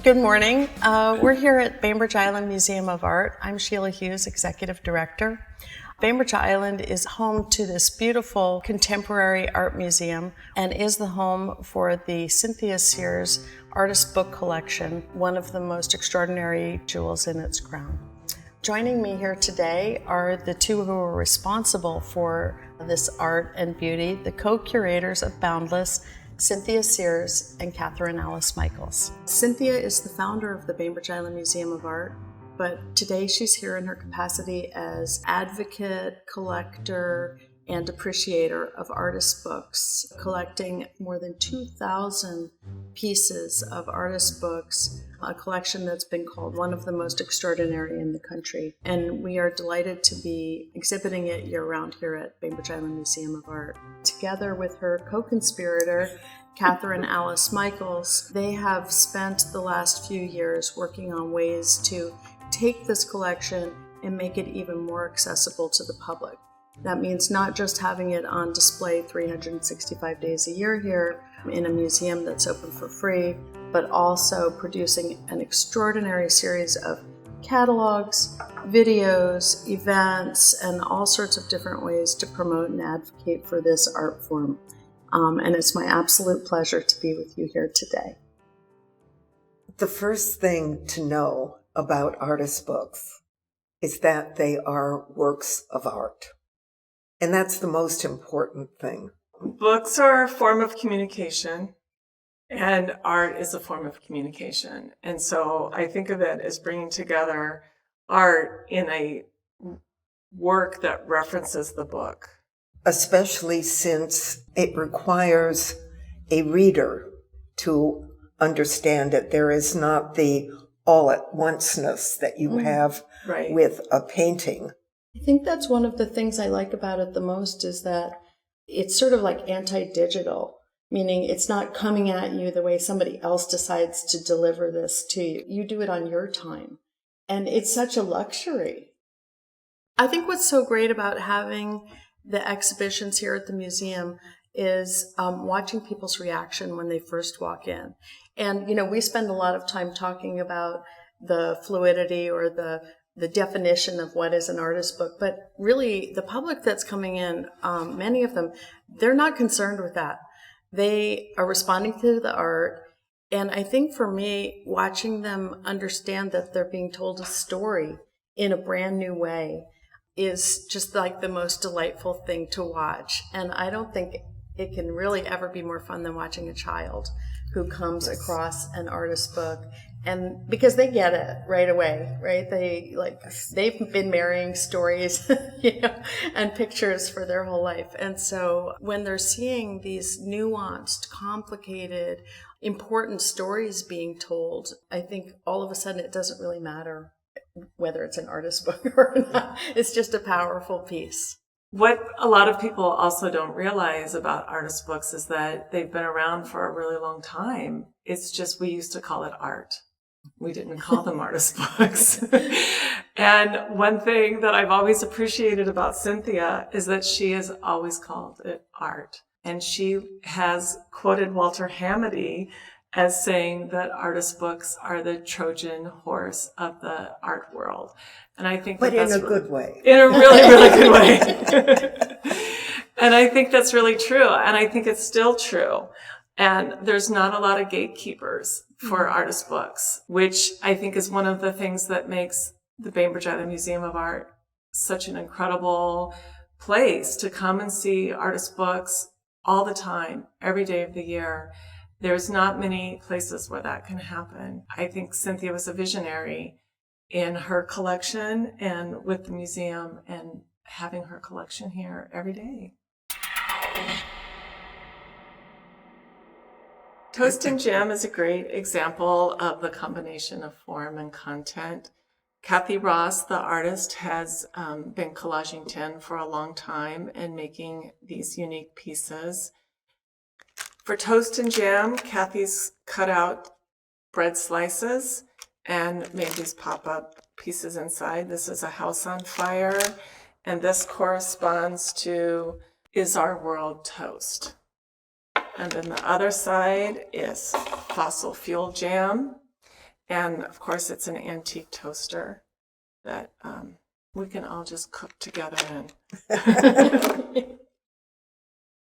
Good morning. We're here at Bainbridge Island Museum of Art. I'm Sheila Hughes, Executive Director. Bainbridge Island is home to this beautiful contemporary art museum and is the home for the Cynthia Sears artist book collection, one of the most extraordinary jewels in its crown. Joining me here today are the two who are responsible for this art and beauty, the co-curators of Boundless, Cynthia Sears and Catherine Alice Michaelis. Cynthia is the founder of the Bainbridge Island Museum of Art, but today she's here in her capacity as advocate, collector, and appreciator of artist books, collecting more than 2,000 pieces of artist books, a collection that's been called one of the most extraordinary in the country. And we are delighted to be exhibiting it year-round here at Bainbridge Island Museum of Art. Together with her co-conspirator, Catherine Alice Michaelis, they have spent the last few years working on ways to take this collection and make it even more accessible to the public. That means not just having it on display 365 days a year here in a museum that's open for free, but also producing an extraordinary series of catalogs, videos, events, and all sorts of different ways to promote and advocate for this art form. And it's my absolute pleasure to be with you here today. The first thing to know about artist books is that they are works of art. And that's the most important thing. Books are a form of communication, and art is a form of communication. And so I think of it as bringing together art in a work that references the book. Especially since it requires a reader to understand it. There is not the all-at-onceness that you have with a painting. I think that's one of the things I like about it the most is that it's sort of like anti-digital, meaning it's not coming at you the way somebody else decides to deliver this to you. You do it on your time. And it's such a luxury. I think what's so great about having the exhibitions here at the museum is watching people's reaction when they first walk in. And, we spend a lot of time talking about the fluidity or the definition of what is an artist book, but really the public that's coming in, many of them, they're not concerned with that. They are responding to the art, and I think for me, watching them understand that they're being told a story in a brand new way is just like the most delightful thing to watch. And I don't think it can really ever be more fun than watching a child who comes across an artist book. And because they get it right away, right? They've been marrying stories, and pictures for their whole life. And so when they're seeing these nuanced, complicated, important stories being told, I think all of a sudden it doesn't really matter whether it's an artist book or not. It's just a powerful piece. What a lot of people also don't realize about artist books is that they've been around for a really long time. It's just we used to call it art. We didn't call them artist books. And one thing that I've always appreciated about Cynthia is that she has always called it art. And she has quoted Walter Hamady as saying that artist books are the Trojan horse of the art world. And I think but that's in a good way. In a really, really good way. And I think that's really true. And I think it's still true. And there's not a lot of gatekeepers for artist books, which I think is one of the things that makes the Bainbridge Island Museum of Art such an incredible place to come and see artist books all the time, every day of the year. There's not many places where that can happen. I think Cynthia was a visionary in her collection and with the museum and having her collection here every day. Toast and Jam is a great example of the combination of form and content. Kathy Ross, the artist, has been collaging tin for a long time and making these unique pieces. For Toast and Jam, Kathy's cut out bread slices and made these pop-up pieces inside. This is a house on fire, and this corresponds to Is Our World Toast? And then the other side is fossil fuel jam. And of course, it's an antique toaster that we can all just cook together in.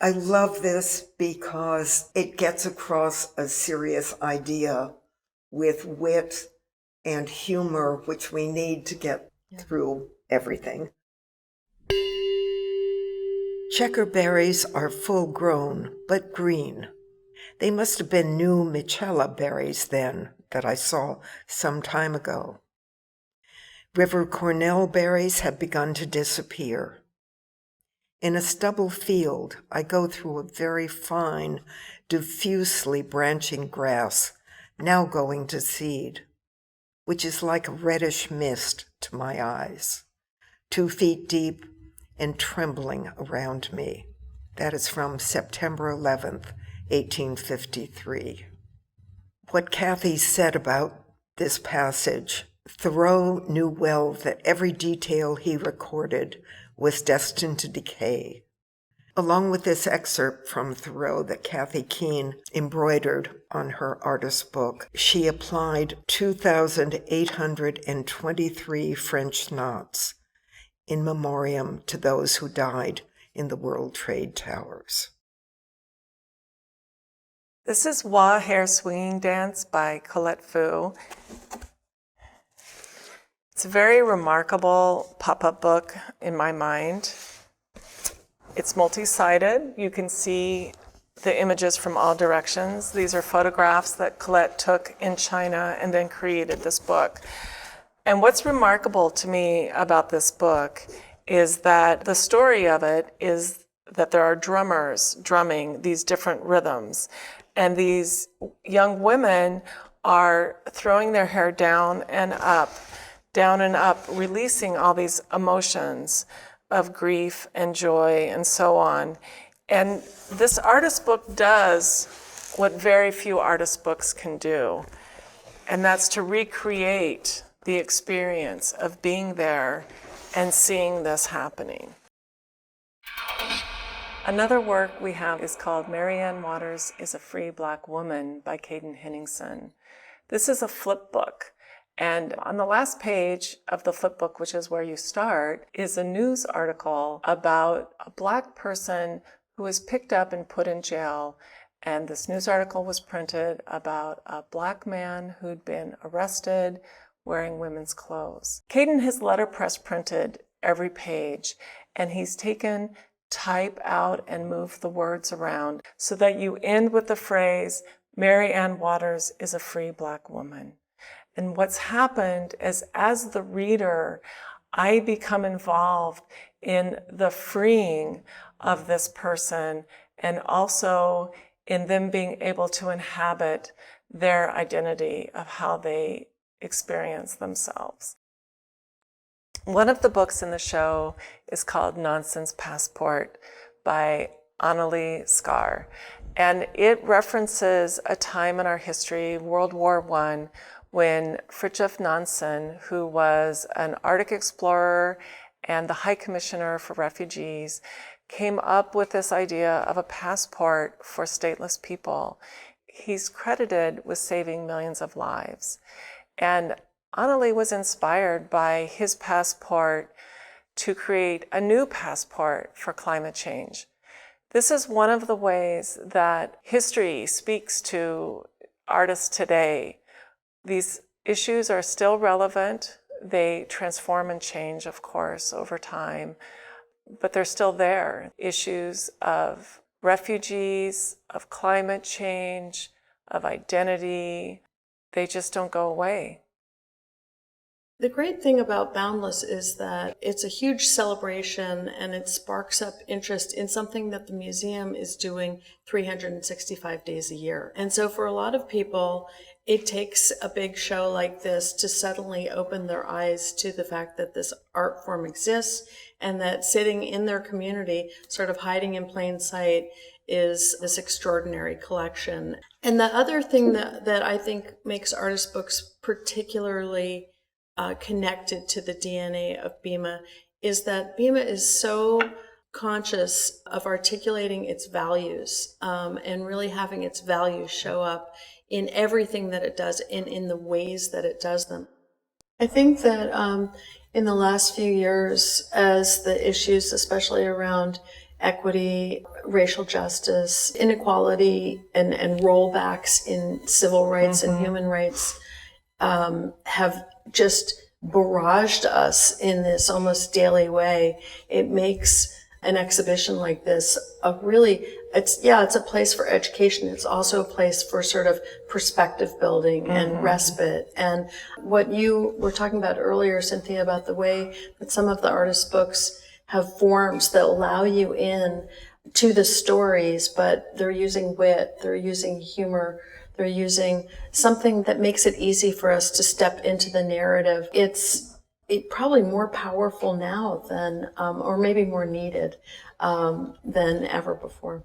I love this because it gets across a serious idea with wit and humor, which we need to get through everything. Checkerberries are full grown, but green. They must have been new Michaelis berries then that I saw some time ago. River cornel berries have begun to disappear. In a stubble field, I go through a very fine, diffusely branching grass, now going to seed, which is like a reddish mist to my eyes, 2 feet deep and trembling around me. That is from September 11th, 1853. What Kathy said about this passage, Thoreau knew well that every detail he recorded was destined to decay. Along with this excerpt from Thoreau that Kathy Keene embroidered on her artist book, she applied 2,823 French knots in memoriam to those who died in the World Trade Towers. This is Wah Hair Swinging Dance by Colette Fu. It's a very remarkable pop-up book in my mind. It's multi-sided. You can see the images from all directions. These are photographs that Colette took in China and then created this book. And what's remarkable to me about this book is that the story of it is that there are drummers drumming these different rhythms. And these young women are throwing their hair down and up, releasing all these emotions of grief and joy and so on. And this artist book does what very few artist books can do, and that's to recreate the experience of being there and seeing this happening. Another work we have is called Mary Ann Waters is a Free Black Woman by Caden Henningsen. This is a flip book. And on the last page of the flip book, which is where you start, is a news article about a Black person who was picked up and put in jail. And this news article was printed about a Black man who'd been arrested wearing women's clothes. Caden has letterpress printed every page, and he's taken type out and move the words around so that you end with the phrase, Mary Ann Waters is a free Black woman. And what's happened is, as the reader, I become involved in the freeing of this person and also in them being able to inhabit their identity of how they experience themselves. One of the books in the show is called Nonsense Passport by Annalie Scar. And it references a time in our history, World War I, when Fridtjof Nansen, who was an Arctic explorer and the High Commissioner for Refugees, came up with this idea of a passport for stateless people. He's credited with saving millions of lives. And Annalie was inspired by his passport to create a new passport for climate change. This is one of the ways that history speaks to artists today. These issues are still relevant. They transform and change, of course, over time, but they're still there. Issues of refugees, of climate change, of identity, they just don't go away. The great thing about Boundless is that it's a huge celebration and it sparks up interest in something that the museum is doing 365 days a year. And so for a lot of people, it takes a big show like this to suddenly open their eyes to the fact that this art form exists and that sitting in their community, sort of hiding in plain sight, is this extraordinary collection. And the other thing that I think makes artist books particularly connected to the DNA of BIMA is that BIMA is so conscious of articulating its values and really having its values show up in everything that it does and in the ways that it does them. I think that in the last few years, as the issues, especially around equity, racial justice, inequality, and rollbacks in civil rights and human rights have just barraged us in this almost daily way, it makes an exhibition like this it's a place for education. It's also a place for sort of perspective building and respite. And what you were talking about earlier, Cynthia, about the way that some of the artist books have forms that allow you in to the stories, but they're using wit, they're using humor, they're using something that makes it easy for us to step into the narrative. It's probably more powerful now than, or maybe more needed than ever before.